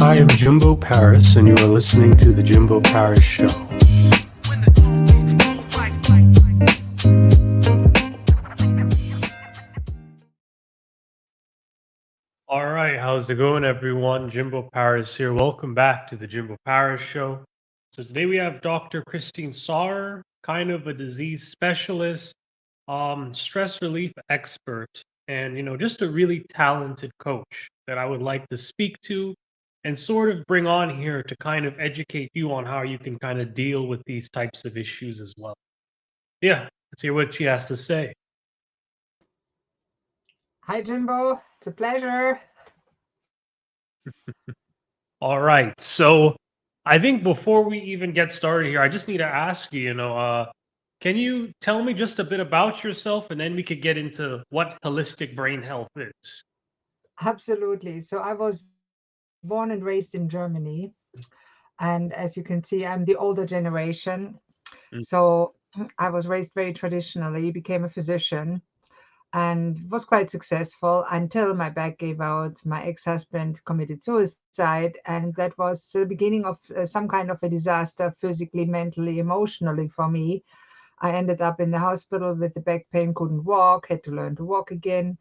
I am Jimbo Paris, and you are listening to The Jimbo Paris Show. All right, how's it going, everyone? Jimbo Paris here. Welcome back to The Jimbo Paris Show. So today we have Dr. Christine Sauer, kind of a disease specialist, stress relief expert, and just a really talented coach that I would like to speak to and sort of bring on here to kind of educate you on how you can kind of deal with these types of issues as well. Yeah, let's hear what she has to say. Hi, Jimbo. It's a pleasure. All right, so I think before we even get started here, I just need to ask you, can you tell me just a bit about yourself, and then we could get into what holistic brain health is? Absolutely. So I was born and raised in Germany. And as you can see, I'm the older generation. Mm. So I was raised very traditionally, became a physician, and was quite successful until my back gave out. My ex-husband committed suicide, and that was the beginning of some kind of a disaster, physically, mentally, emotionally for me. I ended up in the hospital with the back pain, couldn't walk, had to learn to walk again.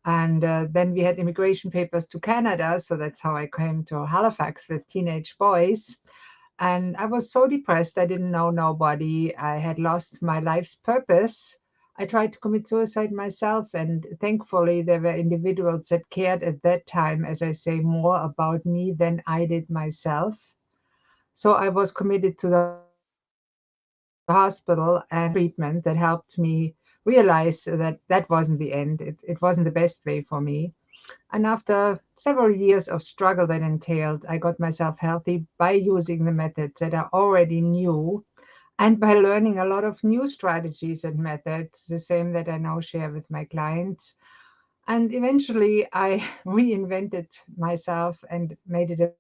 And then we had immigration papers to Canada. So that's how I came to Halifax with teenage boys. And I was so depressed. I didn't know nobody. I had lost my life's purpose. I tried to commit suicide myself. And thankfully, there were individuals that cared at that time, as I say, more about me than I did myself. So I was committed to the hospital and treatment that helped me realize that that wasn't the end. It wasn't the best way for me. And after several years of struggle that entailed, I got myself healthy by using the methods that I already knew and by learning a lot of new strategies and methods, the same that I now share with my clients. And eventually I reinvented myself and made it a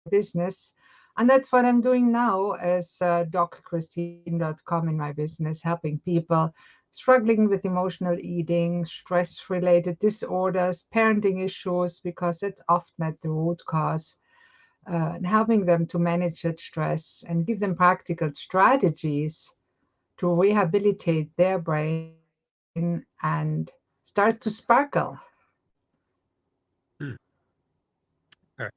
business. And that's what I'm doing now as DocChristine.com in my business, helping people struggling with emotional eating, stress related disorders, parenting issues, because that's often at the root cause, and helping them to manage that stress and give them practical strategies to rehabilitate their brain and start to sparkle. Hmm, okay.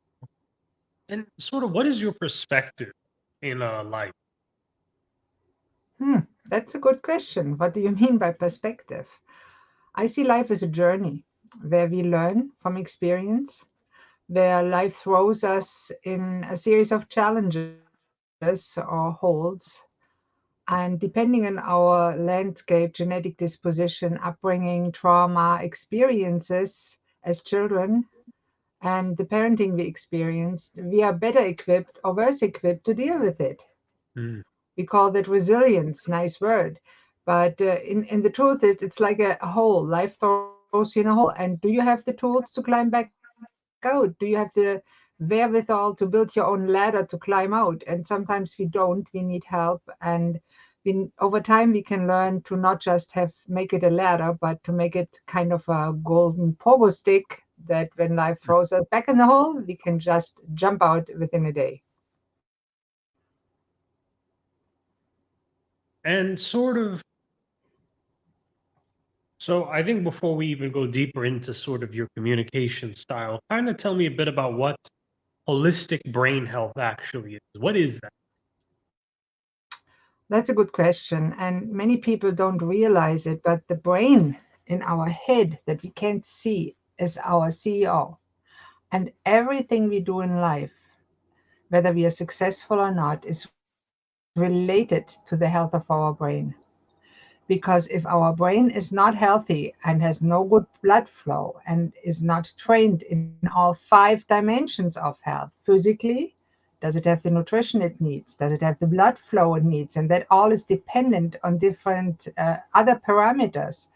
And sort of what is your perspective in life? Hmm, that's a good question. What do you mean by perspective? I see life as a journey where we learn from experience, where life throws us in a series of challenges or holds. And depending on our landscape, genetic disposition, upbringing, trauma, experiences as children, and the parenting we experienced, we are better equipped or worse equipped to deal with it. Hmm, We call that resilience, nice word. But in the truth, it's like a hole. Life throws you in a hole. And do you have the tools to climb back out? Do you have the wherewithal to build your own ladder to climb out? And sometimes we don't. We need help. And over time, we can learn to not just make it a ladder, but to make it kind of a golden pogo stick that when life hmm. throws us back in the hole, we can just jump out within a day. And sort of, so I think before we even go deeper into sort of your communication style, kind of tell me a bit about what holistic brain health actually is. What is that? That's a good question. And many people don't realize it, but the brain in our head that we can't see is our CEO. And everything we do in life, whether we are successful or not, is related to the health of our brain. Because if our brain is not healthy and has no good blood flow and is not trained in all five dimensions of health, physically, does it have the nutrition it needs? Does it have the blood flow it needs? And that all is dependent on different other parameters.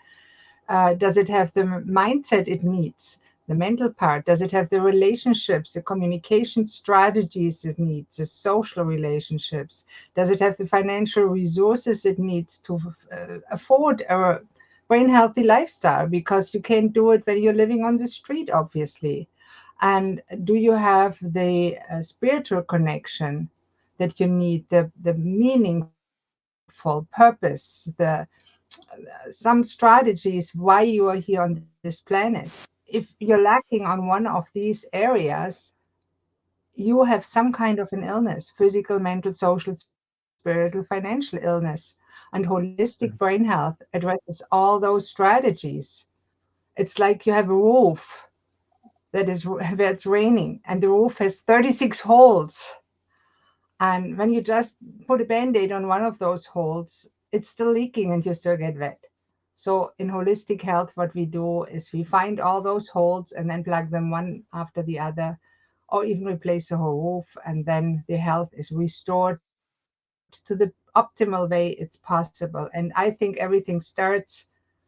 Does it have the mindset it needs? The mental part? Does it have the relationships, the communication strategies it needs, the social relationships? Does it have the financial resources it needs to afford a brain healthy lifestyle? Because you can't do it when you're living on the street, obviously. And do you have the spiritual connection that you need, the meaningful purpose, the some strategies why you are here on this planet? If you're lacking on one of these areas, you have some kind of an illness: physical, mental, social, spiritual, financial illness. And holistic brain Mm. health addresses all those strategies. It's like you have a roof that is where it's raining, and the roof has 36 holes. And when you just put a band-aid on one of those holes, it's still leaking and you still get wet. So in holistic health, what we do is we find all those holes and then plug them one after the other, or even replace the whole roof, and then the health is restored to the optimal way it's possible. And I think everything starts,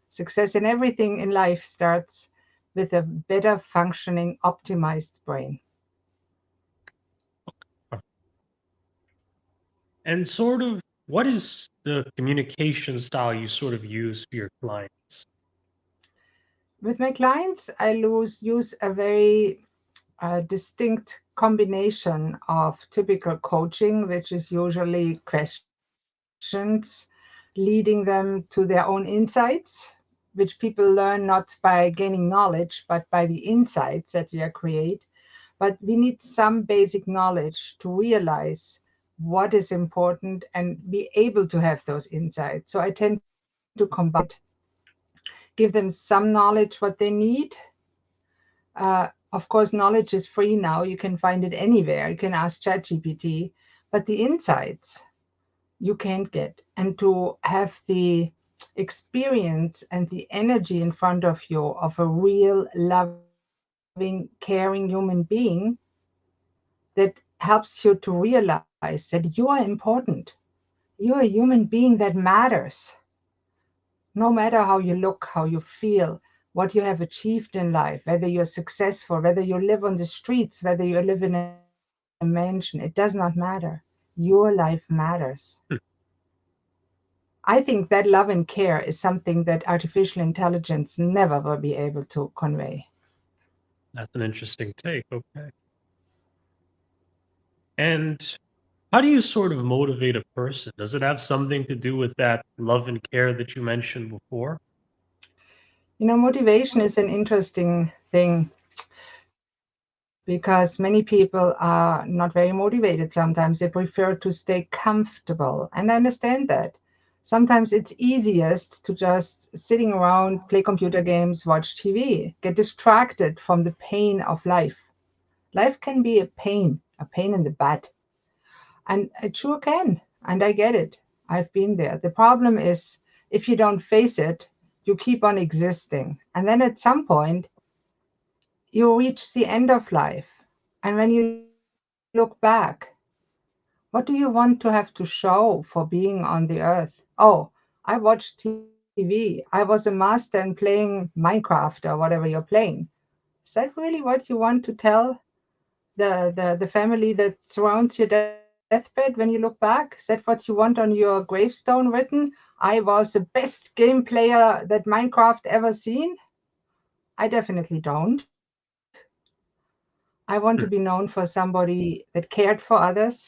success in everything in life starts with a better functioning, optimized brain. And sort of, what is the communication style you sort of use for your clients? With my clients, I use a very distinct combination of typical coaching, which is usually questions leading them to their own insights, which people learn not by gaining knowledge, but by the insights that we create. But we need some basic knowledge to realize what is important and be able to have those insights. So I tend to combine it, give them some knowledge what they need. Of course, knowledge is free now. You can find it anywhere. You can ask ChatGPT, but the insights you can't get. And to have the experience and the energy in front of you of a real, loving, caring human being that helps you to realize that you are important. You're a human being that matters. No matter how you look, how you feel, what you have achieved in life, whether you're successful, whether you live on the streets, whether you live in a mansion, it does not matter. Your life matters. Hmm, I think that love and care is something that artificial intelligence never will be able to convey. that's an interesting take. Okay. And how do you sort of motivate a person? Does it have something to do with that love and care that you mentioned before? Motivation is an interesting thing because many people are not very motivated sometimes. They prefer to stay comfortable. And I understand that. Sometimes it's easiest to just sitting around, play computer games, watch TV, get distracted from the pain of life. Life can be a pain in the butt. And it sure can. And I get it. I've been there. The problem is if you don't face it, you keep on existing. And then at some point, you reach the end of life. And when you look back, what do you want to have to show for being on the earth? Oh, I watched TV. I was a master in playing Minecraft or whatever you're playing. Is that really what you want to tell the family that surrounds your deathbed when you look back? Is that what you want on your gravestone written? I was the best game player that Minecraft ever seen? I definitely don't. I want to be known Hmm, for somebody that cared for others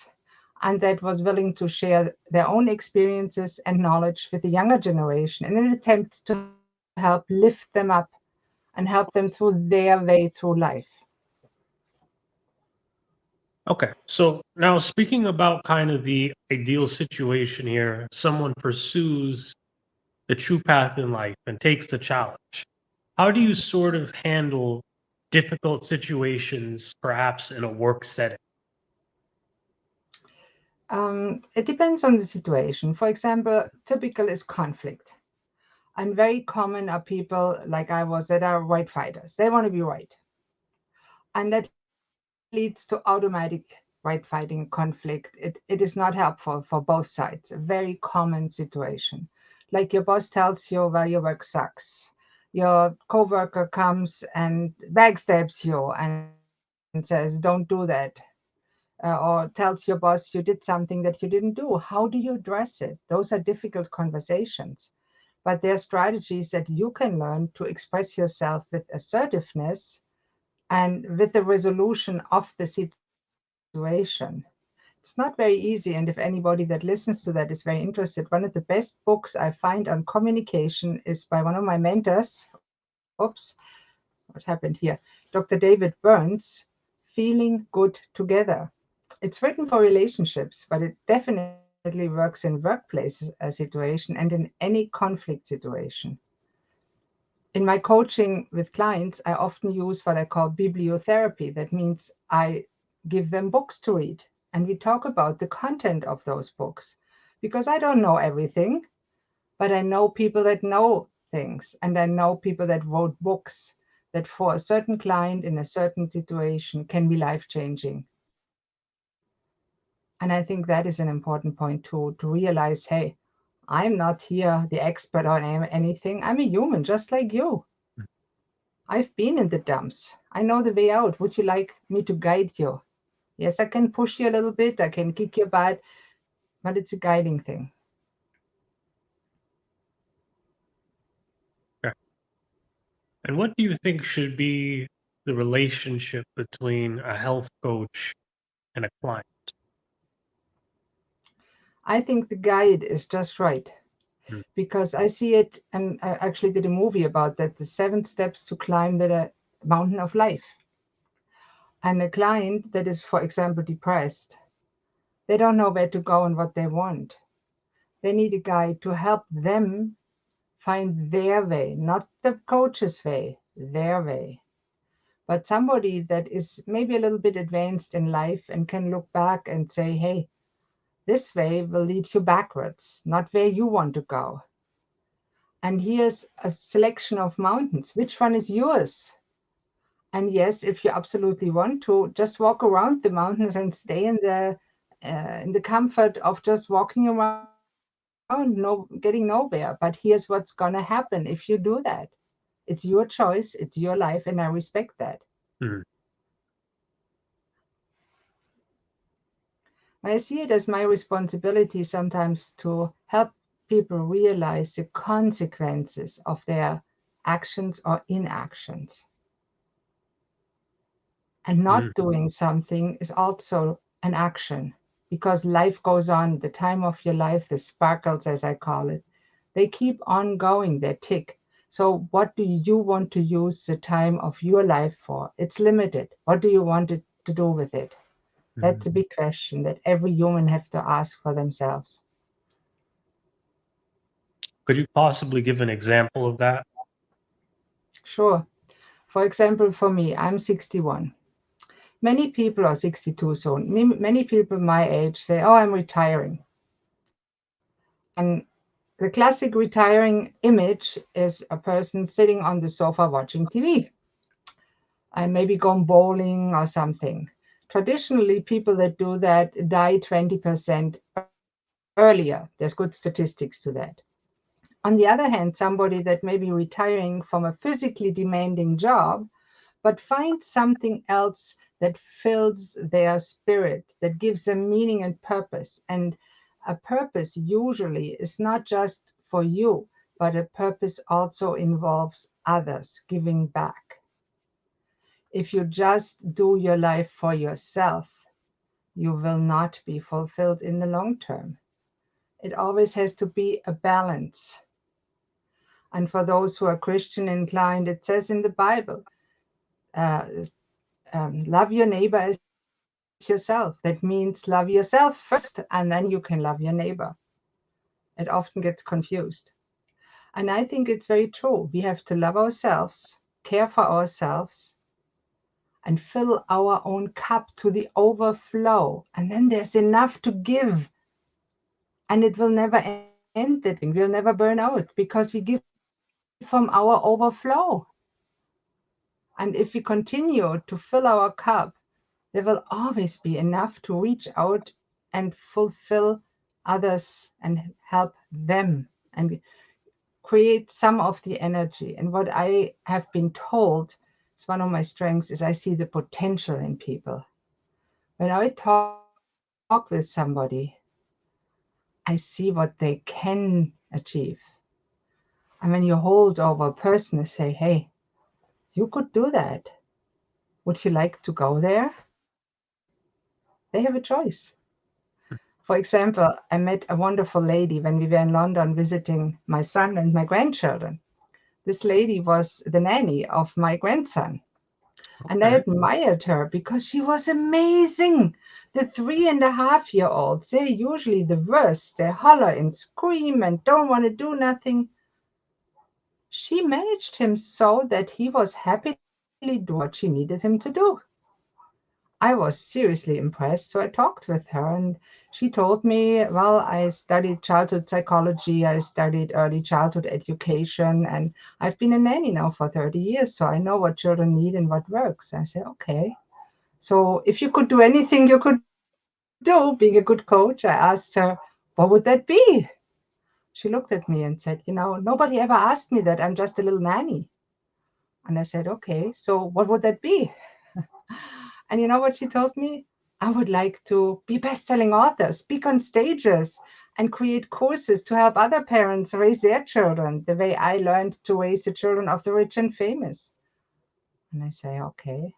and that was willing to share their own experiences and knowledge with the younger generation in an attempt to help lift them up and help them through their way through life. Okay. So now speaking about kind of the ideal situation here, someone pursues the true path in life and takes the challenge. How do you sort of handle difficult situations, perhaps in a work setting? It depends on the situation. For example, typical is conflict. And very common are people like I was that are right fighters. They want to be right. And that leads to automatic right fighting conflict. It is not helpful for both sides. A very common situation. Like your boss tells you, well, your work sucks. Your coworker comes and backstabs you and says, don't do that. Or tells your boss you did something that you didn't do. How do you address it? Those are difficult conversations. But there are strategies that you can learn to express yourself with assertiveness and with the resolution of the situation. It's not very easy. And if anybody that listens to that is very interested, one of the best books I find on communication is by one of my mentors. Oops, what happened here? Dr. David Burns, Feeling Good Together. It's written for relationships, but it definitely works in workplace situation and in any conflict situation. In my coaching with clients, I often use what I call bibliotherapy. That means I give them books to read and we talk about the content of those books. Because I don't know everything, but I know people that know things and I know people that wrote books that for a certain client in a certain situation can be life changing. And I think that is an important point to realize, hey, I'm not here the expert on anything. I'm a human just like you. I've been in the dumps. I know the way out. Would you like me to guide you? Yes, I can push you a little bit. I can kick your butt, but it's a guiding thing. Okay. And what do you think should be the relationship between a health coach and a client? I think the guide is just right Mm, because I see it, and I actually did a movie about that, the 7 steps to climb the mountain of life. And a client that is, for example, depressed, they don't know where to go and what they want. They need a guide to help them find their way, not the coach's way, their way. But somebody that is maybe a little bit advanced in life and can look back and say, hey, this way will lead you backwards, not where you want to go. And here's a selection of mountains. Which one is yours? And yes, if you absolutely want to, just walk around the mountains and stay in the comfort of just walking around, no getting nowhere. But here's what's gonna happen if you do that. It's your choice, it's your life, and I respect that. mm, I see it as my responsibility sometimes to help people realize the consequences of their actions or inactions. And mm, not doing something is also an action because life goes on. The time of your life, the sparkles, as I call it, they keep on going, they tick. So, what do you want to use the time of your life for? It's limited. What do you want it to do with it? That's a mm. big question that every human have to ask for themselves. Could you possibly give an example of that? Sure. For example, for me, I'm 61. Many people are 62 soon. Many people my age say, oh, I'm retiring. And the classic retiring image is a person sitting on the sofa watching TV and maybe going bowling or something. Traditionally, people that do that die 20% earlier. There's good statistics to that. On the other hand, somebody that may be retiring from a physically demanding job, but finds something else that fills their spirit, that gives them meaning and purpose. And a purpose usually is not just for you, but a purpose also involves others, giving back. If you just do your life for yourself, you will not be fulfilled in the long term. It always has to be a balance. And for those who are Christian inclined, it says in the Bible, uh, love your neighbor as yourself. That means love yourself first, and then you can love your neighbor. It often gets confused. And I think it's very true. We have to love ourselves, care for ourselves, and fill our own cup to the overflow. And then there's enough to give. And it will never end that giving. We'll never burn out because we give from our overflow. And if we continue to fill our cup, there will always be enough to reach out and fulfill others and help them and create some of the energy. And what I have been told is one of my strengths is I see the potential in people. When I talk with somebody, I see what they can achieve. And when you hold over a person and say, hey, you could do that. Would you like to go there? They have a choice. For example, I met a wonderful lady when we were in London visiting my son and my grandchildren. This lady was the nanny of my grandson. And I Okay. admired her because she was amazing. The 3.5-year-olds, they're usually the worst. They holler and scream and don't want to do nothing. She managed him so that he was happily doing what she needed him to do. I was seriously impressed, so I talked with her, and she told me, well, I studied childhood psychology, I studied early childhood education, and I've been a nanny now for 30 years, so I know what children need and what works. I said, okay. So if you could do anything you could do, being a good coach, I asked her, what would that be? She looked at me and said, nobody ever asked me that. I'm just a little nanny. And I said, okay, so what would that be? And you know what she told me? I would like to be best-selling author, speak on stages, and create courses to help other parents raise their children the way I learned to raise the children of the rich and famous. And I say, okay,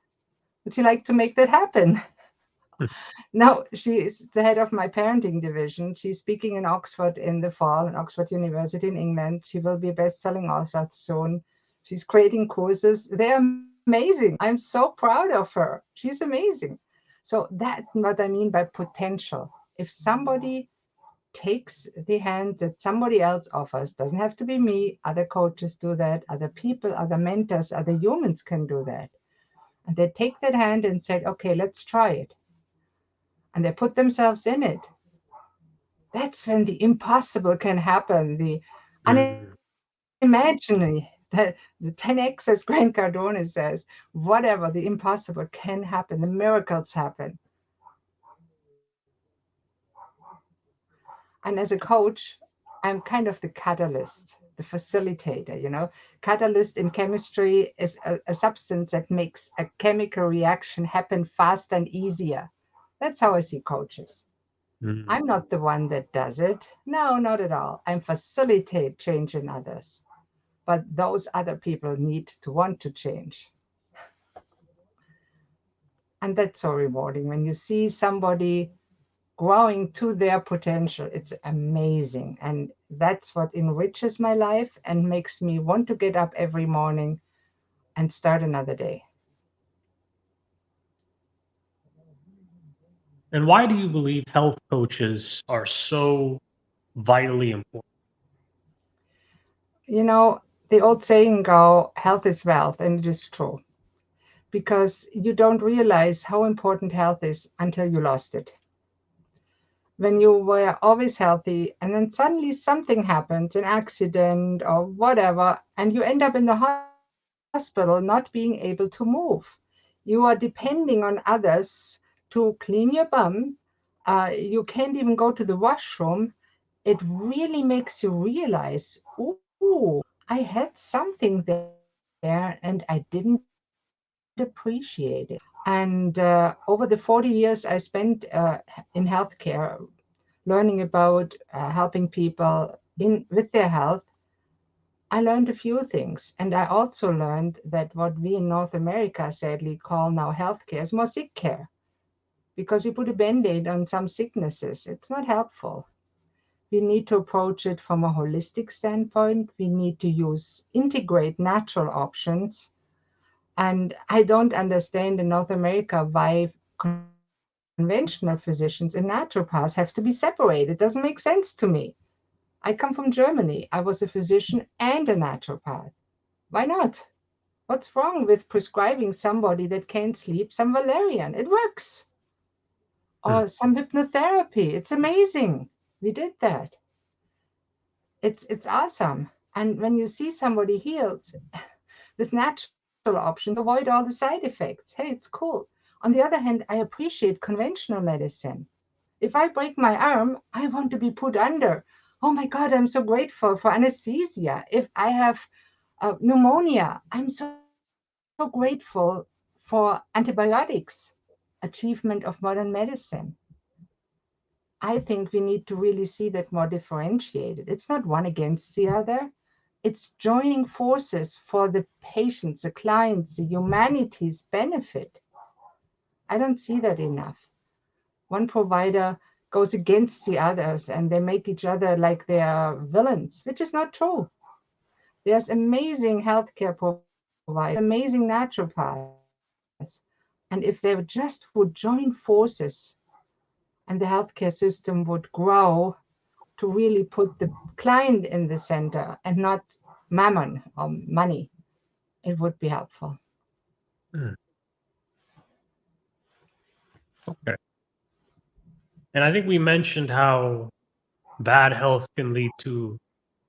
would you like to make that happen? Now, she is the head of my parenting division. She's speaking in Oxford in the fall, in Oxford University in England. She will be a best-selling author soon. She's creating courses. They're amazing. I'm so proud of her. She's amazing. So that's what I mean by potential. If somebody takes the hand that somebody else offers, doesn't have to be me, other coaches do that, other people, other mentors, other humans can do that. And they take that hand and say, okay, let's try it. And they put themselves in it. That's when the impossible can happen, the Mm. unimaginary, the 10x, as Grant Cardone says, whatever, the impossible can happen, the miracles happen. And as a coach, I'm kind of the catalyst, the facilitator. Catalyst in chemistry is a substance that makes a chemical reaction happen faster and easier. That's how I see coaches. Mm. I'm not the one that does it. No, not at all. I'm facilitate change in others. But those other people need to want to change. And that's so rewarding when you see somebody growing to their potential. It's amazing. And that's what enriches my life and makes me want to get up every morning and start another day. And why do you believe health coaches are so vitally important? You know, the old saying go, health is wealth, and it is true. Because you don't realize how important health is until you lost it. When you were always healthy and then suddenly something happens, an accident or whatever, and you end up in the hospital not being able to move. You are depending on others to clean your bum. You can't even go to the washroom. It really makes you realize, ooh, I had something there and I didn't appreciate it. And over the 40 years I spent in healthcare, learning about helping people with their health, I learned a few things. And I also learned that what we in North America sadly call now healthcare is more sick care because we put a band aid on some sicknesses. It's not helpful. We need to approach it from a holistic standpoint. We need to integrate natural options. And I don't understand in North America why conventional physicians and naturopaths have to be separated. It doesn't make sense to me. I come from Germany. I was a physician and a naturopath. Why not? What's wrong with prescribing somebody that can't sleep some valerian? It works. Mm. Or some hypnotherapy. It's amazing. We did that. It's awesome. And when you see somebody healed with natural options, you avoid all the side effects. Hey, it's cool. On the other hand, I appreciate conventional medicine. If I break my arm, I want to be put under. Oh my God, I'm so grateful for anesthesia. If I have pneumonia, I'm so grateful for antibiotics. Achievement of modern medicine. I think we need to really see that more differentiated. It's not one against the other. It's joining forces for the patients, the clients, the humanity's benefit. I don't see that enough. One provider goes against the others and they make each other like they are villains, which is not true. There's amazing healthcare providers, amazing naturopaths. And if they just would join forces and the healthcare system would grow to really put the client in the center and not mammon or money, it would be helpful. Mm, okay. And I think we mentioned how bad health can lead to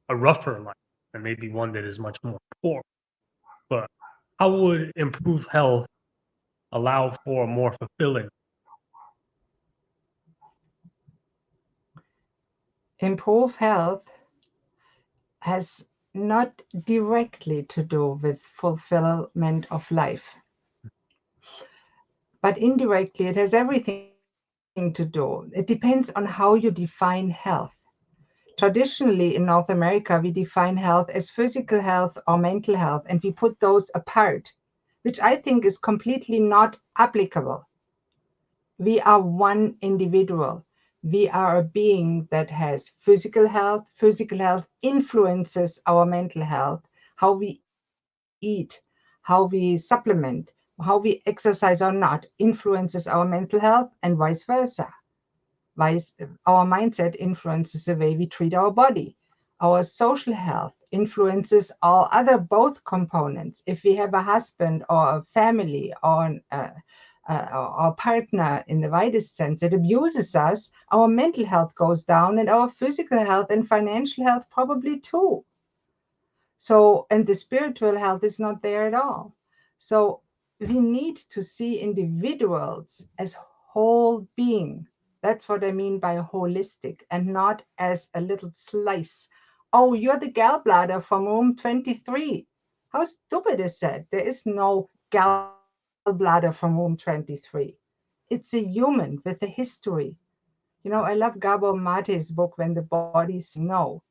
a rougher life and maybe one that is much more poor. But how would improved health allow for a more fulfilling? Improved health has not directly to do with fulfillment of life, but indirectly it has everything to do. It depends on how you define health. Traditionally in North America, we define health as physical health or mental health, and we put those apart, which I think is completely not applicable. We are one individual. We are a being that has physical health. Physical health influences our mental health, how we eat, how we supplement, how we exercise or not influences our mental health, and vice versa. Vice, our mindset influences the way we treat our body. Our social health influences all other both components. If we have a husband or a family or a partner in the widest sense that abuses us, our mental health goes down and our physical health and financial health probably too. So, and the spiritual health is not there at all. So, we need to see individuals as whole being. That's what I mean by holistic and not as a little slice. Oh, you're the gallbladder from room 23. How stupid is that? There is no gallbladder from room 23. It's a human with a history. I love Gabor Mate's book, When the Body Says No,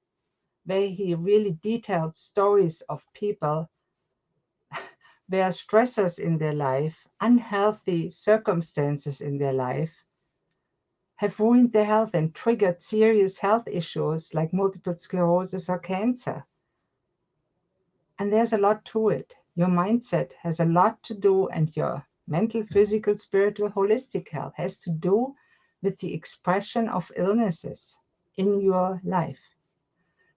where he really detailed stories of people where stressors in their life, unhealthy circumstances in their life, have ruined their health and triggered serious health issues like multiple sclerosis or cancer. And there's a lot to it. Your mindset has a lot to do, and your mental, physical, spiritual, holistic health has to do with the expression of illnesses in your life.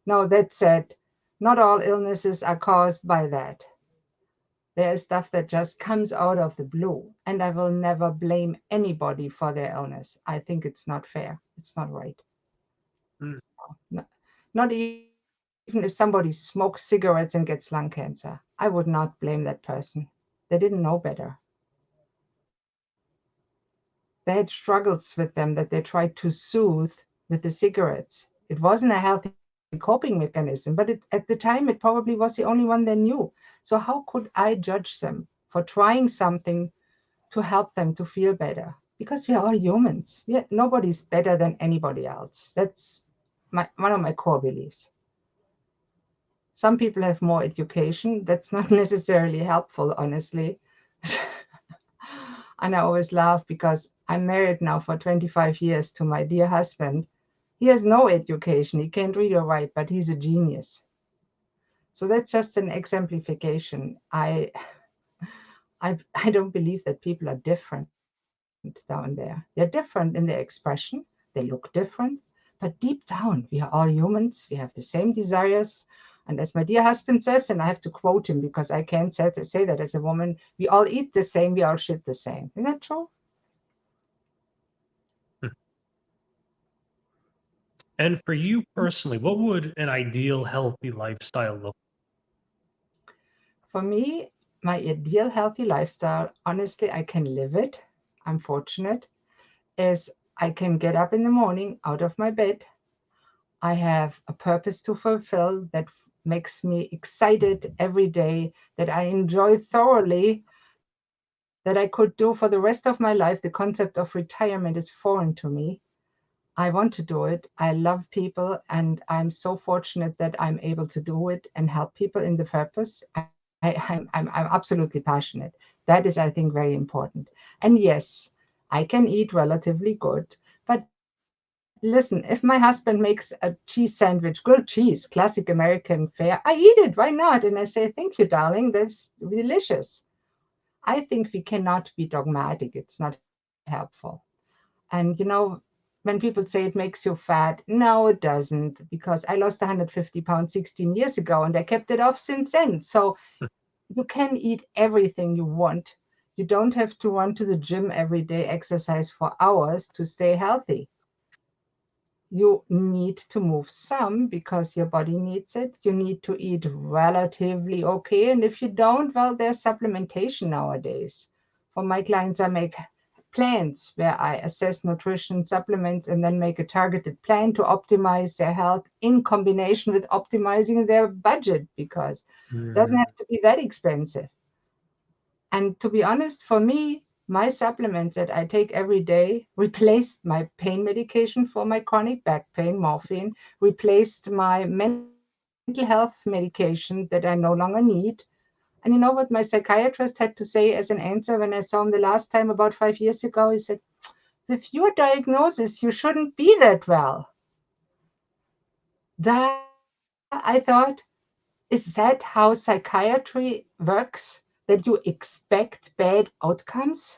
Now, that said, not all illnesses are caused by that. There is stuff that just comes out of the blue, and I will never blame anybody for their illness. I think it's not fair. It's not right. Mm, No, not even if somebody smokes cigarettes and gets lung cancer. I would not blame that person. They didn't know better. They had struggles with them that they tried to soothe with the cigarettes. It wasn't a healthy coping mechanism, but at the time it probably was the only one they knew. So how could I judge them for trying something to help them to feel better? Because we are all humans. Nobody's better than anybody else. That's one of my core beliefs. Some people have more education. That's not necessarily helpful, honestly. And I always laugh because I'm married now for 25 years to my dear husband. He has no education. He can't read or write, but he's a genius. So that's just an exemplification. I don't believe that people are different down there. They're different in their expression. They look different, but deep down, we are all humans. We have the same desires. And as my dear husband says, and I have to quote him because I can't say that as a woman, we all eat the same, we all shit the same. Is that true? mm. And for you personally, what would an ideal healthy lifestyle look? For me, my ideal healthy lifestyle, honestly, I can live it. I'm fortunate, is I can get up in the morning out of my bed. I have a purpose to fulfill that makes me excited every day, that I enjoy thoroughly, that I could do for the rest of my life. The concept of retirement is foreign to me. I want to do it. I love people, and I'm so fortunate that I'm able to do it and help people in the purpose. I'm absolutely passionate. That is, I think, very important. And yes, I can eat relatively good. But listen, if my husband makes a cheese sandwich, grilled cheese, classic American fare, I eat it. Why not? And I say, thank you, darling. That's delicious. I think we cannot be dogmatic. It's not helpful. And when people say it makes you fat, no, it doesn't, because I lost 150 pounds 16 years ago and I kept it off since then. So you can eat everything you want. You don't have to run to the gym every day, exercise for hours to stay healthy. You need to move some because your body needs it. You need to eat relatively okay. And if you don't, well, there's supplementation nowadays. For my clients, I make plans where I assess nutrition supplements and then make a targeted plan to optimize their health in combination with optimizing their budget because it doesn't Mm. have to be that expensive. And to be honest, for me, my supplements that I take every day replaced my pain medication for my chronic back pain, morphine, replaced my mental health medication that I no longer need. And you know what my psychiatrist had to say as an answer when I saw him the last time about 5 years ago? He said, with your diagnosis, you shouldn't be that well. That I thought, is that how psychiatry works? That you expect bad outcomes?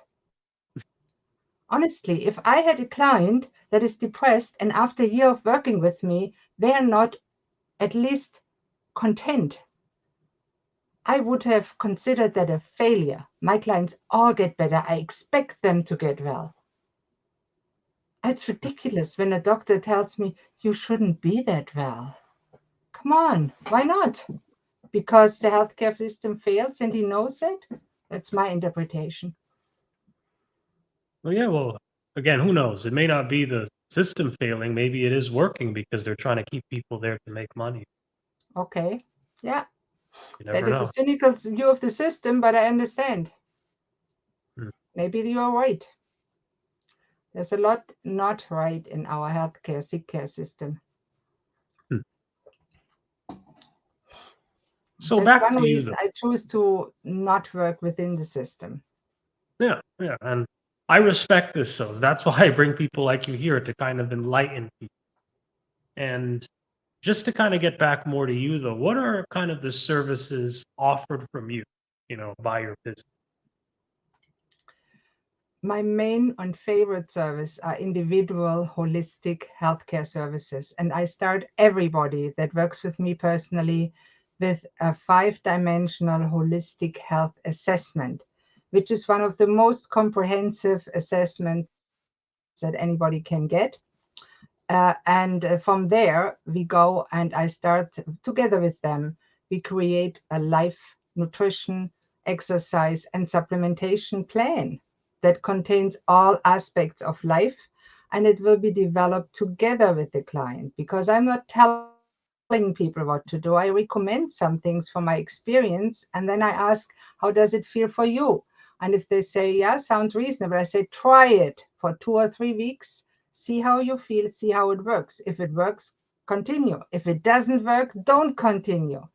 Honestly, if I had a client that is depressed and after a year of working with me, they are not at least content, I would have considered that a failure. My clients all get better. I expect them to get well. It's ridiculous when a doctor tells me you shouldn't be that well. Come on, why not? Because the healthcare system fails and he knows it? That's my interpretation. Well, yeah, well, again, who knows? It may not be the system failing. Maybe it is working because they're trying to keep people there to make money. Okay. Yeah, You that never is a know. cynical view of the system, but I understand. Mm. Maybe you are right. There's a lot not right in our healthcare, sick care system. Hmm. So That's back one to you, reason though. I choose to not work within the system. Yeah, yeah, and I respect this. So that's why I bring people like you here to kind of enlighten people. And just to kind of get back more to you, though, what are kind of the services offered from you, by your business? My main and favorite service are individual holistic healthcare services. And I start everybody that works with me personally with a 5-dimensional holistic health assessment, which is one of the most comprehensive assessments that anybody can get. And from there, we go and I start together with them. We create a life, nutrition, exercise, and supplementation plan that contains all aspects of life. And it will be developed together with the client because I'm not telling people what to do. I recommend some things from my experience. And then I ask, how does it feel for you? And if they say, yeah, sounds reasonable, I say, try it for 2 or 3 weeks. See how you feel, see how it works. If it works, continue. If it doesn't work, don't continue.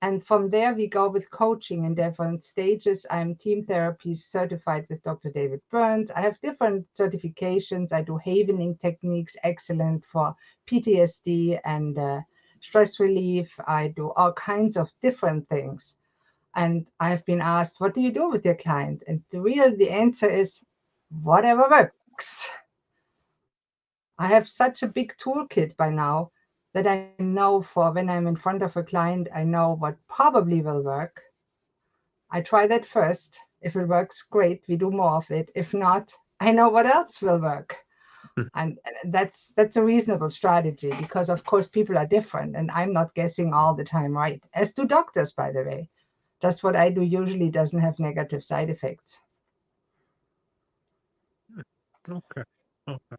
And from there, we go with coaching in different stages. I'm team therapy certified with Dr. David Burns. I have different certifications. I do havening techniques, excellent for PTSD and stress relief. I do all kinds of different things. And I've been asked, what do you do with your client? And the answer is whatever works. I have such a big toolkit by now that I know for when I'm in front of a client, I know what probably will work. I try that first. If it works, great, we do more of it. If not, I know what else will work. Hmm. And that's a reasonable strategy because of course people are different and I'm not guessing all the time right. As do doctors, by the way. Just what I do usually doesn't have negative side effects. Okay. Okay.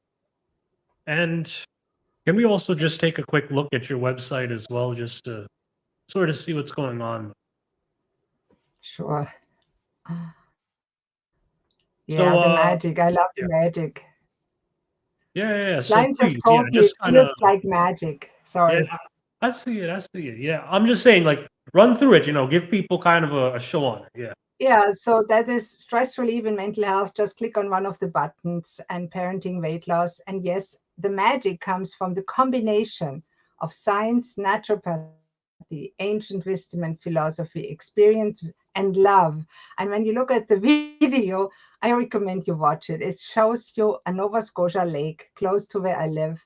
And can we also just take a quick look at your website as well, just to sort of see what's going on? Sure. Yeah, the So, magic. I love the yeah, magic. Yeah, yeah, yeah. So Clients have please, yeah, told me it just kind of, feels like magic. yeah, Sorry. I see it. I see it. Yeah, I'm just saying, like, run through it. Give people kind of a show on it. Yeah. Yeah, so that is stress relief and mental health. Just click on one of the buttons and parenting weight loss. And yes, the magic comes from the combination of science, naturopathy, ancient wisdom and philosophy, experience and love. And when you look at the video, I recommend you watch it. It shows you a Nova Scotia lake close to where I live,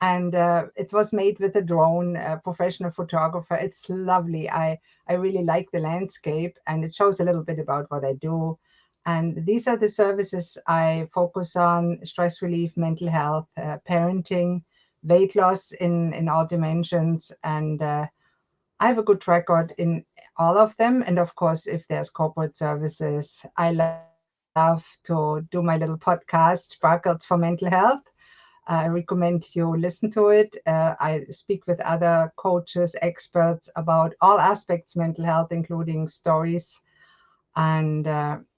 and it was made with a drone, a professional photographer. It's lovely. I really like the landscape, and it shows a little bit about what I do. And these are the services I focus on: stress relief, mental health, parenting, weight loss in all dimensions. And I have a good record in all of them. And of course, if there's corporate services, I love to do my little podcast, Sparkles for Mental Health. I recommend you listen to it. I speak with other coaches, experts about all aspects mental health, including stories. And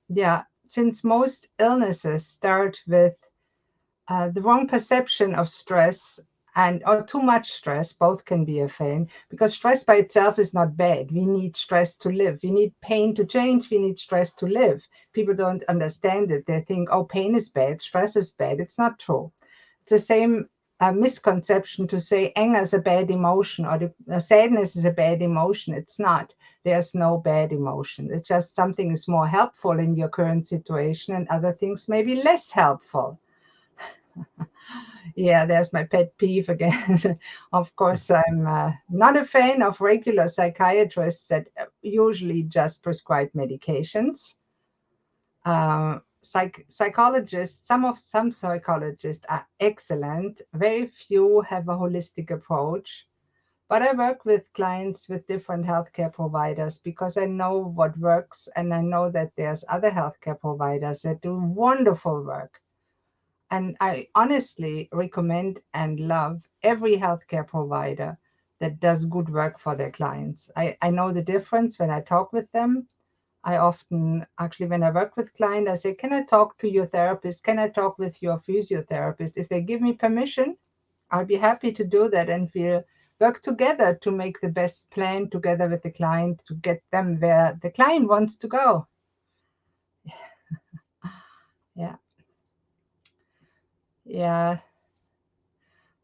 yeah, since most illnesses start with the wrong perception of stress and or too much stress, both can be a thing, because stress by itself is not bad. We need stress to live. We need pain to change. We need stress to live. People don't understand it. They think, oh, pain is bad, stress is bad. It's not true. It's the same misconception to say anger is a bad emotion, or sadness is a bad emotion. It's not. There's no bad emotion. It's just something is more helpful in your current situation and other things may be less helpful. Yeah, there's my pet peeve again. Of course, I'm not a fan of regular psychiatrists that usually just prescribe medications. Psychologists, some psychologists are excellent. Very few have a holistic approach. But I work with clients with different healthcare providers because I know what works, and I know that there's other healthcare providers that do wonderful work. And I honestly recommend and love every healthcare provider that does good work for their clients. I know the difference when I talk with them. I often, actually, when I work with clients, I say, can I talk to your therapist? Can I talk with your physiotherapist? If they give me permission, I'll be happy to do that. And we'll work together to make the best plan together with the client to get them where the client wants to go. Yeah. Yeah.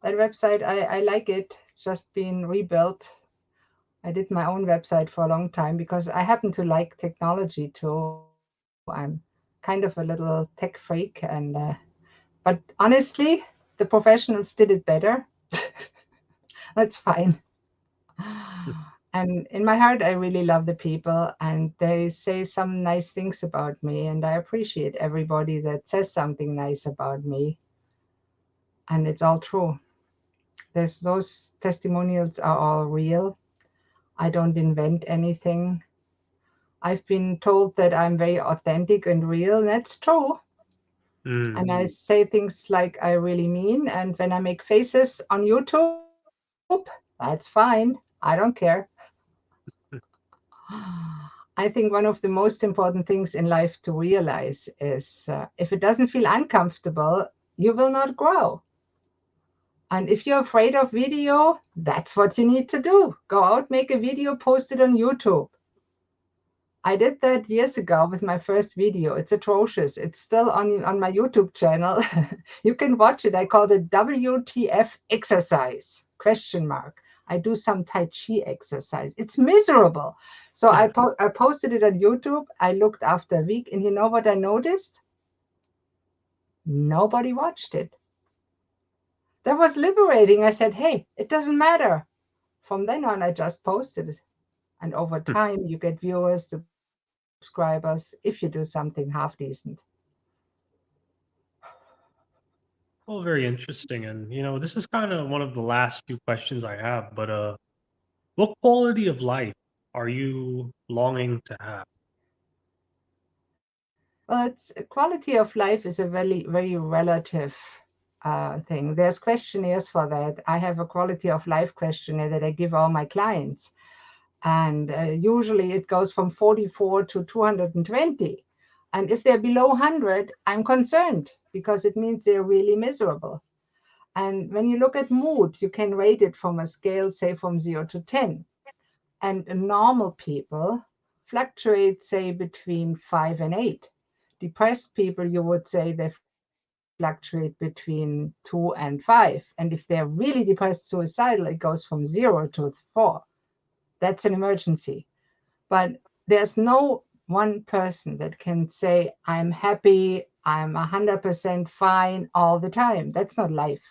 That website, I like it. It's just been rebuilt. I did my own website for a long time because I happen to like technology too. I'm kind of a little tech freak, and but honestly, the professionals did it better. That's fine. And in my heart, I really love the people, and they say some nice things about me, and I appreciate everybody that says something nice about me, and it's all true. There's those testimonials are all real. I don't invent anything. I've been told that I'm very authentic and real. That's true. And Mm. I say things like I really mean. And when I make faces on YouTube, that's fine. I don't care. I think one of the most important things in life to realize is if it doesn't feel uncomfortable, you will not grow. And if you're afraid of video, that's what you need to do. Go out, make a video, post it on YouTube. I did that years ago with my first video. It's atrocious. It's still on my YouTube channel. You can watch it. I called it WTF exercise, question mark. I do some Tai Chi exercise. It's miserable. So I posted it on YouTube. I looked after a week, and you know what I noticed? Nobody watched it. That was liberating. I said, hey, it doesn't matter. From then on, I just posted it. And over time, you get viewers, subscribers, if you do something half decent. Well, very interesting. And this is kind of one of the last few questions I have. But what quality of life are you longing to have? Well, it's quality of life is a very relative thing. There's questionnaires for that. I have a quality of life questionnaire that I give all my clients, and usually it goes from 44 to 220. And if they're below 100, I'm concerned because it means they're really miserable. And when you look at mood, you can rate it from a scale, say from 0 to 10. And normal people fluctuate, say, between 5 and 8. Depressed people, you would say they fluctuate between 2 and 5. And if they're really depressed, suicidal, it goes from 0 to 4. That's an emergency. But there's no one person that can say, I'm happy, I'm 100% fine all the time. That's not life.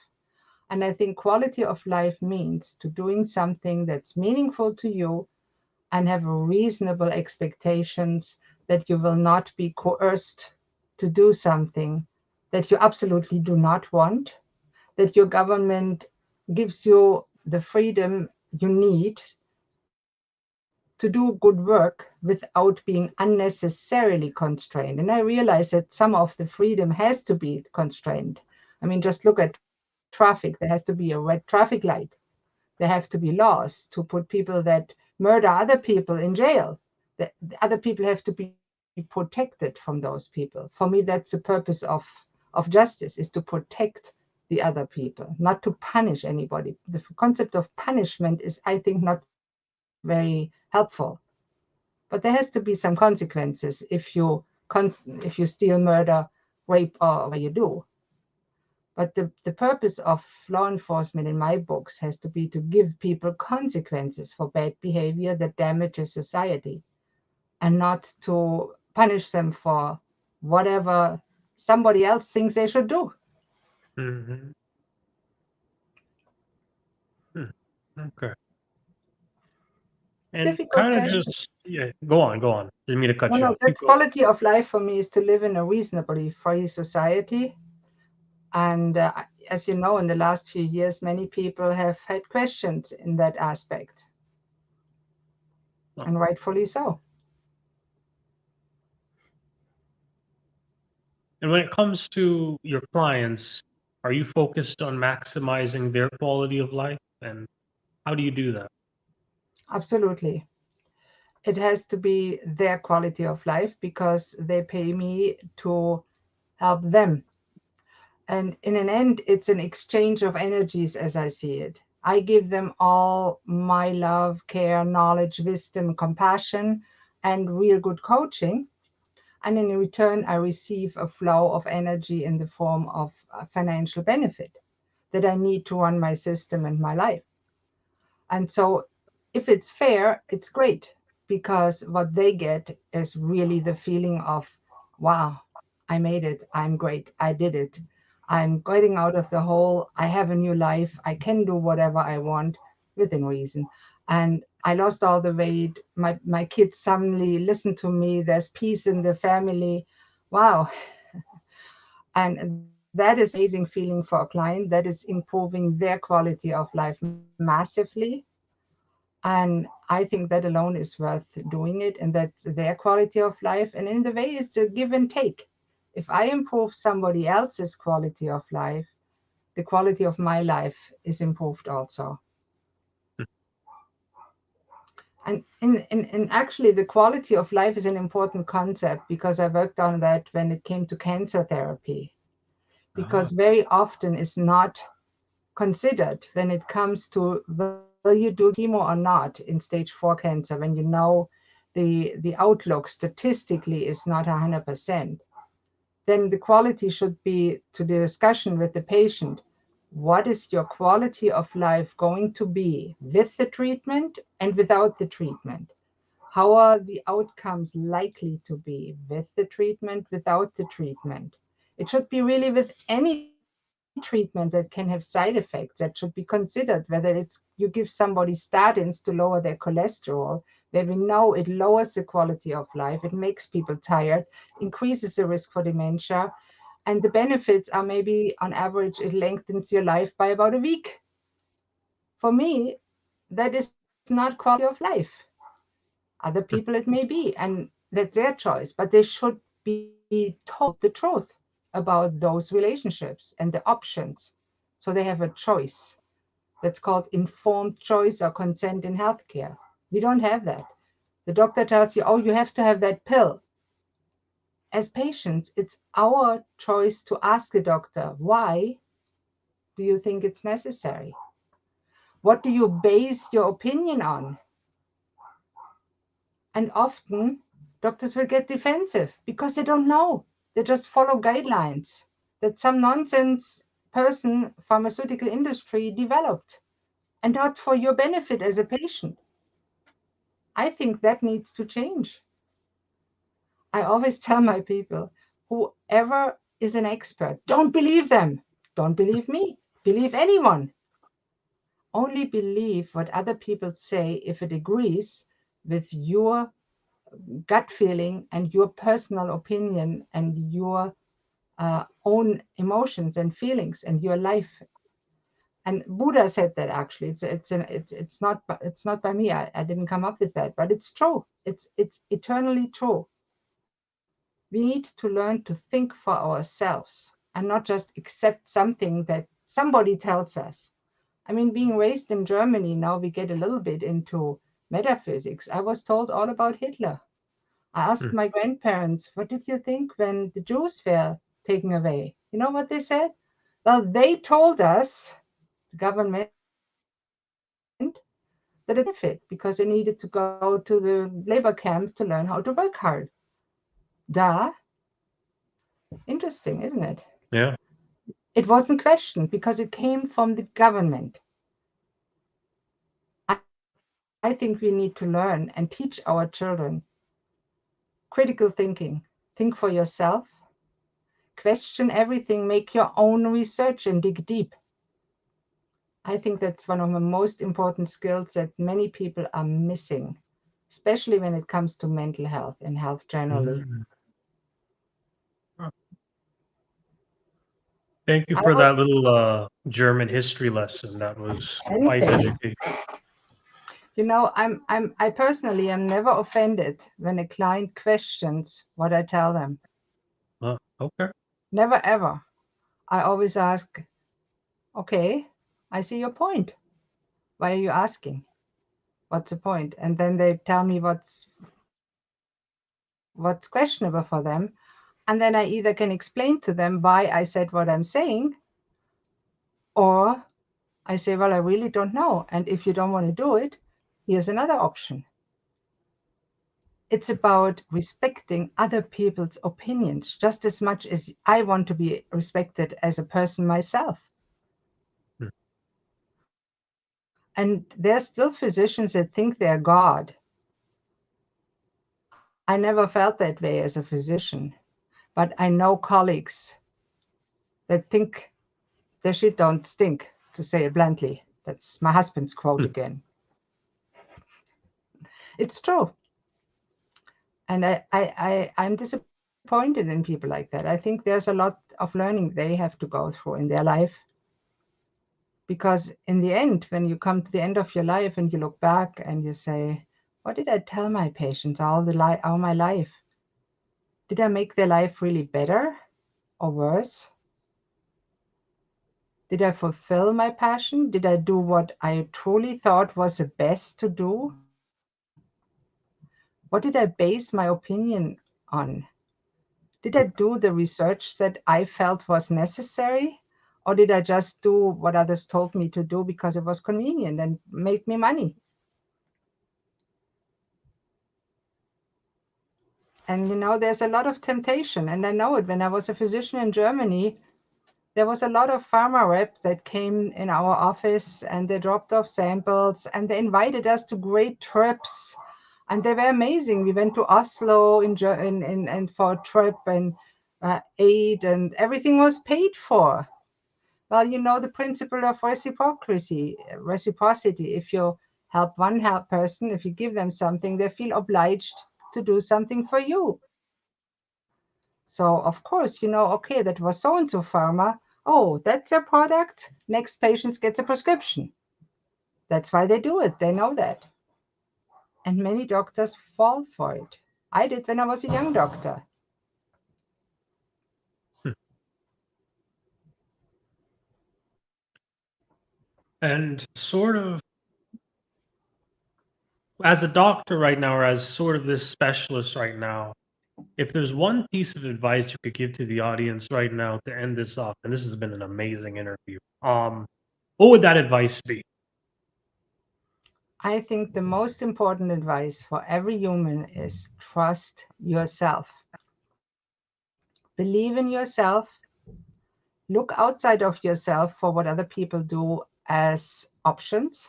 And I think quality of life means to doing something that's meaningful to you and have reasonable expectations that you will not be coerced to do something that you absolutely do not want, that your government gives you the freedom you need to do good work without being unnecessarily constrained. And I realize that some of the freedom has to be constrained. I mean, just look at traffic. There has to be a red traffic light. There have to be laws to put people that murder other people in jail. The other people have to be protected from those people. For me, that's the purpose of justice, is to protect the other people, not to punish anybody. The concept of punishment is, I think, not very helpful. But there has to be some consequences if you steal, murder, rape, or whatever you do. But the purpose of law enforcement in my books has to be to give people consequences for bad behavior that damages society, and not to punish them for whatever somebody else thinks they should do. Hmm. Hmm. Okay. And Difficult kind of question. just, yeah, go on, go on. Didn't mean to No, cut you no, off. Keep that's going. quality of life for me, is to live in a reasonably free society. And as you know, in the last few years, many people have had questions in that aspect, Oh. and rightfully so. And when it comes to your clients, are you focused on maximizing their quality of life? And how do you do that? Absolutely. It has to be their quality of life because they pay me to help them. And in an end, it's an exchange of energies as I see it. I give them all my love, care, knowledge, wisdom, compassion, and real good coaching. And in return, I receive a flow of energy in the form of financial benefit that I need to run my system and my life. And so, if it's fair, it's great, because what they get is really the feeling of, wow, I made it. I'm great. I did it. I'm getting out of the hole. I have a new life. I can do whatever I want within reason. And I lost all the weight. My kids suddenly listen to me. There's peace in the family. Wow. And that is an amazing feeling for a client. That is improving their quality of life massively. And I think that alone is worth doing it, and that's their quality of life. And in the way, it's a give and take. If I improve somebody else's quality of life, the quality of my life is improved also. And actually, the quality of life is an important concept, because I worked on that when it came to cancer therapy. Ah. Because very often it's not considered when it comes to, will you do chemo or not in stage 4 cancer, when you know the outlook statistically is not 100%. Then the quality should be to the discussion with the patient. What is your quality of life going to be with the treatment and without the treatment? How are the outcomes likely to be with the treatment, without the treatment? It should be really with any treatment that can have side effects, that should be considered, whether it's you give somebody statins to lower their cholesterol, where we know it lowers the quality of life, it makes people tired, increases the risk for dementia, and the benefits are maybe on average it lengthens your life by about a week. For me, that is not quality of life. Other people it may be, and that's their choice, but they should be told the truth about those relationships and the options, so they have a choice. That's called informed choice or consent in healthcare. We don't have that. The doctor tells you, oh, you have to have that pill. As patients, it's our choice to ask the doctor why, do you think it's necessary? What do you base your opinion on? And often doctors will get defensive because they don't know. They just follow guidelines that some nonsense person, pharmaceutical industry developed, and not for your benefit as a patient. I think that needs to change. I always tell my people, whoever is an expert, don't believe them. Don't believe me. Believe anyone. Only believe what other people say if it agrees with your gut feeling and your personal opinion and your own emotions and feelings and your life. And Buddha said that actually. It's not by me. I didn't come up with that, but it's true. It's eternally true. We need to learn to think for ourselves and not just accept something that somebody tells us. I mean, being raised in Germany, now we get a little bit into metaphysics. I was told all about Hitler. I asked my grandparents, what did you think when the Jews were taken away? You know what they said? Well, they told us, the government, that it was for their benefit because they needed to go to the labor camp to learn how to work hard. Duh. Interesting, isn't it? Yeah. It wasn't questioned because it came from the government. I think we need to learn and teach our children critical thinking. Think for yourself, question everything, make your own research, and dig deep. I think that's one of the most important skills that many people are missing, especially when it comes to mental health and health generally. Mm. Thank you I for was that little German history lesson. That was quite anything. educational. I personally am never offended when a client questions what I tell them. Okay. Never ever. I always ask, okay, I see your point. Why are you asking? What's the point? And then they tell me what's questionable for them. And then I either can explain to them why I said what I'm saying, or I say, well, I really don't know. And if you don't want to do it, here's another option. It's about respecting other people's opinions just as much as I want to be respected as a person myself. Hmm. And there's still physicians that think they're God. I never felt that way as a physician, but I know colleagues that think their shit don't stink, to say it bluntly. That's my husband's quote Hmm. again. It's true. And I'm disappointed in people like that. I think there's a lot of learning they have to go through in their life. Because in the end, when you come to the end of your life and you look back and you say, what did I tell my patients all my life? Did I make their life really better or worse? Did I fulfill my passion? Did I do what I truly thought was the best to do? What did I base my opinion on? Did I do the research that I felt was necessary? Or did I just do what others told me to do because it was convenient and made me money? And there's a lot of temptation. And I know it. When I was a physician in Germany, there was a lot of pharma reps that came in our office and they dropped off samples and they invited us to great trips. And they were amazing. We went to Oslo and for a trip and ate, and everything was paid for. Well, the principle of reciprocity. If you help one person, if you give them something, they feel obliged to do something for you. So of course, okay, that was so and so pharma. Oh, that's their product. Next patient gets a prescription. That's why they do it. They know that. And many doctors fall for it. I did when I was a young doctor. Hmm. And sort of as a doctor right now, or as sort of this specialist right now, If there's one piece of advice you could give to the audience right now to end this off, and this has been an amazing interview, what would that advice be? I think the most important advice for every human is trust yourself. Believe in yourself. Look outside of yourself for what other people do as options.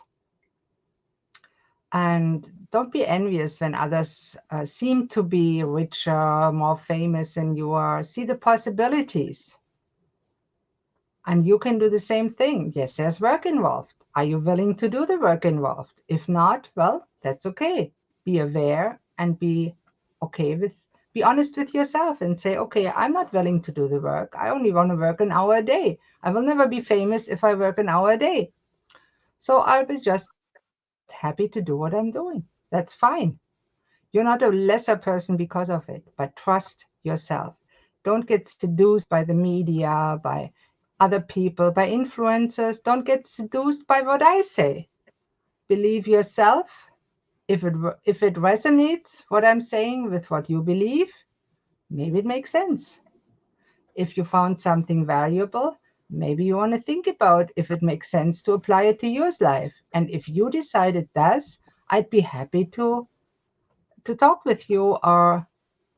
And don't be envious when others seem to be richer, more famous than you are. See the possibilities. And you can do the same thing. Yes, there's work involved. Are you willing to do the work involved? If not, well, that's okay. Be aware and okay with, be honest with yourself and say, okay, I'm not willing to do the work. I only want to work an hour a day. I will never be famous if I work an hour a day. So I'll be just happy to do what I'm doing. That's fine. You're not a lesser person because of it, but trust yourself. Don't get seduced by the media, by other people, by influencers. Don't get seduced by what I say. Believe yourself. If it resonates what I'm saying with what you believe, maybe it makes sense. If you found something valuable, maybe you want to think about if it makes sense to apply it to your life. And if you decide it does, I'd be happy to talk with you, or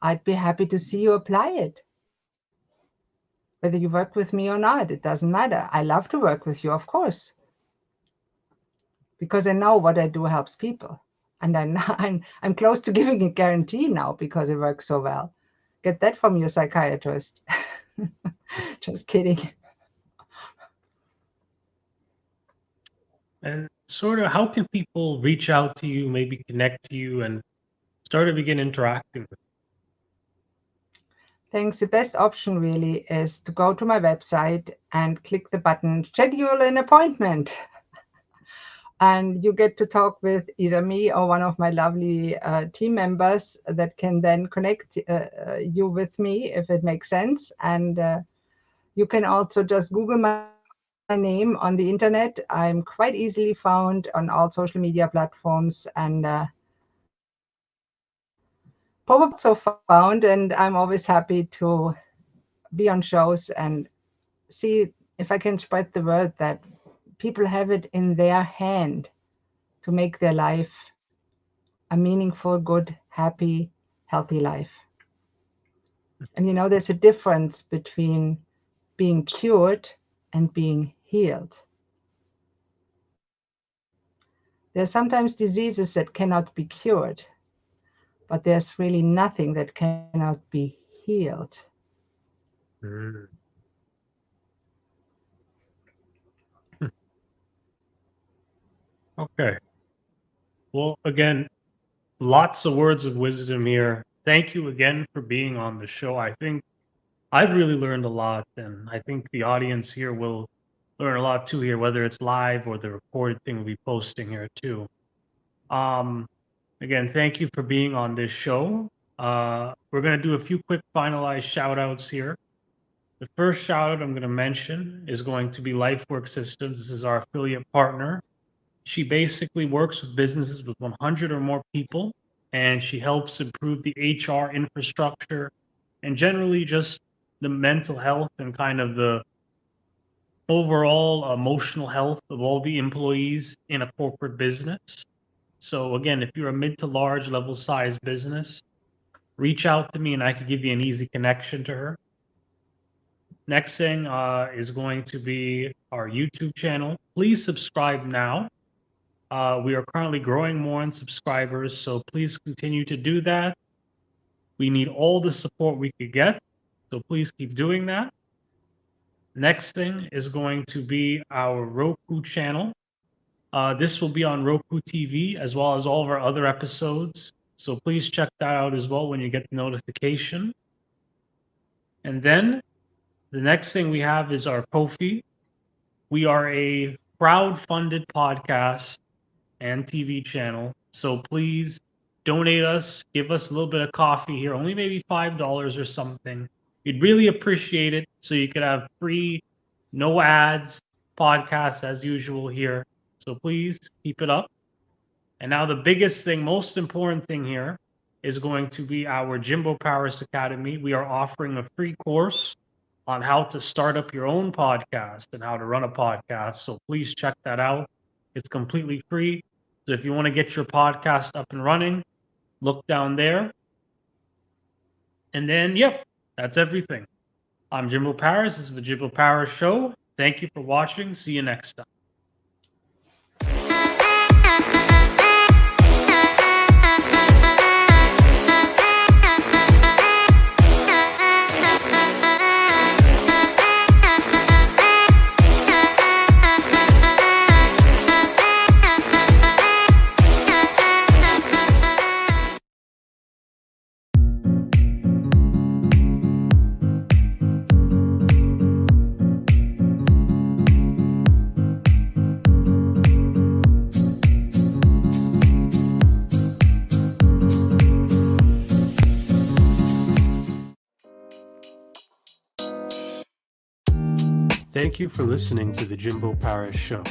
I'd be happy to see you apply it. Whether you work with me or not, it doesn't matter. I love to work with you, of course, because I know what I do helps people. And I'm close to giving a guarantee now because it works so well. Get that from your psychiatrist. Just kidding. And sort of how can people reach out to you, maybe connect to you, and start to begin interacting with Thanks. The best option really is to go to my website and click the button schedule an appointment. And you get to talk with either me or one of my lovely team members that can then connect you with me if it makes sense. And you can also just Google my name on the internet. I'm quite easily found on all social media platforms, and probably not so found. And I'm always happy to be on shows and see if I can spread the word that people have it in their hand to make their life a meaningful, good, happy, healthy life. And there's a difference between being cured and being healed. There are sometimes diseases that cannot be cured, but there's really nothing that cannot be healed. Mm. Okay. Well, again, lots of words of wisdom here. Thank you again for being on the show. I think I've really learned a lot, and I think the audience here will learn a lot too here, whether it's live or the recorded thing we'll be posting here too. Um, Again, thank you for being on this show. We're going to do a few quick finalized shout outs here. The first shout out I'm going to mention is going to be LifeWork Systems. This is our affiliate partner. She basically works with businesses with 100 or more people, and she helps improve the HR infrastructure and generally just the mental health and kind of the overall emotional health of all the employees in a corporate business. So again, if you're a mid to large level size business, reach out to me and I could give you an easy connection to her. Next thing is going to be our YouTube channel. Please subscribe now. We are currently growing more in subscribers, so please continue to do that. We need all the support we could get, so please keep doing that. Next thing is going to be our Roku channel. This will be on Roku TV as well as all of our other episodes. So please check that out as well when you get the notification. And then the next thing we have is our Kofi. We are a crowd-funded podcast and TV channel. So please donate us, give us a little bit of coffee here, only maybe $5 or something. We'd really appreciate it so you could have free, no ads, podcasts as usual here. So please keep it up. And now the biggest thing, most important thing here. is going to be our Jimbo Paris Academy. We are offering a free course on how to start up your own podcast and how to run a podcast. So please check that out. It's completely free. So if you want to get your podcast up and running, look down there. And then, yep, that's everything. I'm Jimbo Paris. This is the Jimbo Paris Show. Thank you for watching. See you next time. Thank you for listening to the Jimbo Paris Show.